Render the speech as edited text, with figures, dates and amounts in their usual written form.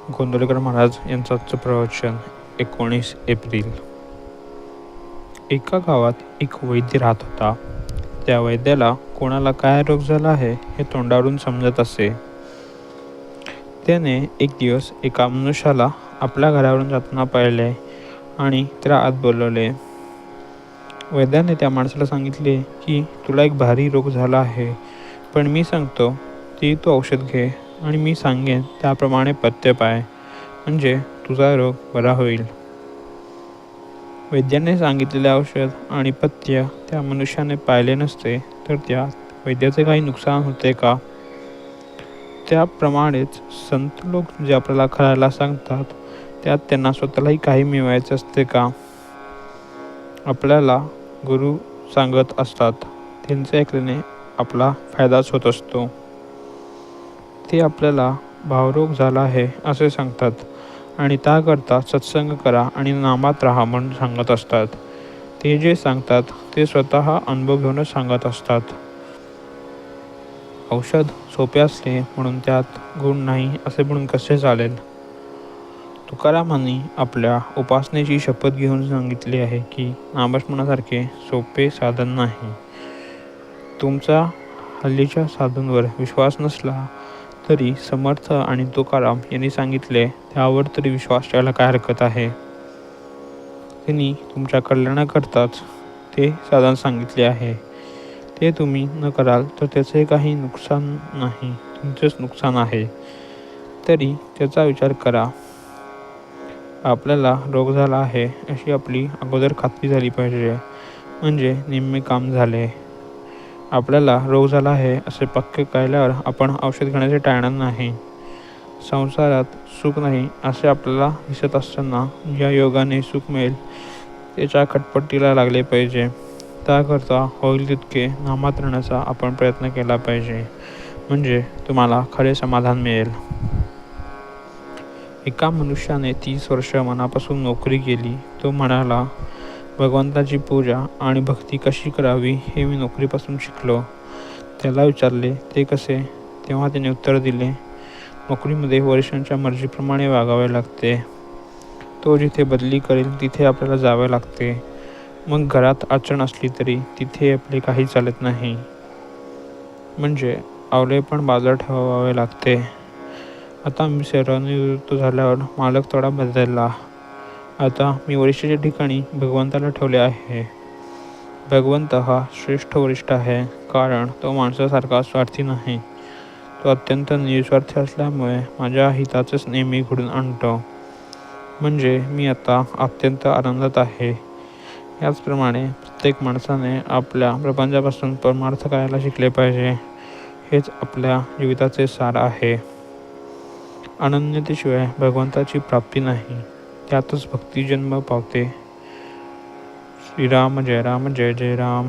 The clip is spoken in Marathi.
गोंधळकर महाराज यांचं आजचं प्रवचन 19 एप्रिल. एका गावात एक वैद्य राहत होता. त्या वैद्याला कोणाला काय रोग झाला आहे हे तोंडावरून समजत असे. त्याने एक दिवस एका मनुष्याला आपल्या घरावरून जाताना पाहिले आणि त्याला आत बोलवले. वैद्याने त्या माणसाला सांगितले की तुला एक भारी रोग झाला आहे, पण मी सांगतो ती तू औषध घे आणि मी सांगेन त्याप्रमाणे पथ्य पाळ, म्हणजे तुझा रोग बरा होईल. वैद्याने सांगितलेले औषध आणि पथ्य त्या मनुष्याने पाळले नसते तर त्या वैद्याचे काही नुकसान होते का? त्याप्रमाणेच संत लोक जे आपल्याला करायला सांगतात त्यात त्यांना स्वतःलाही काही मिळवायचे असते का? आपल्याला गुरु सांगत असतात, त्यांचे ऐकल्याने आपला फायदाच होत असतो. ते आपल्याला भावरोग झाला आहे असे सांगतात आणि त्याकरता सत्संग करा आणि नामात राहा म्हणून सांगत असतात. ते जे सांगतात ते स्वतः अनुभव घेऊनच सांगत असतात. औषध सोपे असले म्हणून त्यात गुण नाही असे म्हणून कसे चालेल? तुकारामांनी आपल्या उपासनेची शपथ घेऊन सांगितले आहे की नामस्मरणासारखे सोपे साधन नाही. तुमचा हल्लीच्या साधूंवर विश्वास नसला तरी समर्थ आणि तुकाराम यांनी सांगितले त्यावर तरी विश्वास ठेवायला काय हरकत आहे? त्यांनी तुमच्या कल्याणाकरताच ते साधन सांगितले आहे. ते तुम्ही न कराल तर त्याचे काही नुकसान नाही, तुमचेच नुकसान आहे. तरी त्याचा विचार करा. आपल्याला रोग झाला आहे अशी आपली अगोदर खात्री झाली पाहिजे, म्हणजे निम्मे काम झाले. आपल्याला रोग झाला आहे असे पक्के कळल्यावर आपण औषध घेण्याचे टाळणार नाही. संसारात सुख नाही असे आपल्याला दिसत असताना ज्या योगाने सुख मिळेल त्याच्या खटपटीला लागले पाहिजे. त्याकरता होईल तितके नामात राहण्याचा आपण प्रयत्न केला पाहिजे, म्हणजे तुम्हाला खरे समाधान मिळेल. एका मनुष्याने 30 वर्ष मनापासून नोकरी केली. तो म्हणाला, भगवंताची पूजा आणि भक्ती कशी करावी हे मी नोकरीपासून शिकलो. त्याला विचारले ते कसे? तेव्हा त्याने उत्तर दिले, नोकरीमध्ये वरिष्ठांच्या मर्जीप्रमाणे वागावे लागते. तो जिथे बदली करेल तिथे आपल्याला जावे लागते. मग घरात अडचण असली तरी तिथे आपले काही चालत नाही, म्हणजे अवलेपण बाजूला ठेवावे लागते. आता मी सेवानिवृत्त झाल्यावर मालक थोडा बदलला. आता मी वरिष्ठाच्या ठिकाणी भगवंताला ठेवले आहे. भगवंत हा श्रेष्ठ वरिष्ठ आहे, कारण तो माणसासारखा स्वार्थी नाही. तो अत्यंत निस्वार्थी असल्यामुळे माझ्या हिताचेच नेहमी घडून आणतो, म्हणजे मी आता अत्यंत आनंदात आहे. याचप्रमाणे प्रत्येक माणसाने आपल्या प्रपंचापासून परमार्थ करायला शिकले पाहिजे. हेच आपल्या जीविताचे सार आहे. अनन्यतेशिवाय भगवंताची प्राप्ती नाही, त्यातच भक्ती जन्म पावते. श्रीराम जय राम जय जय राम.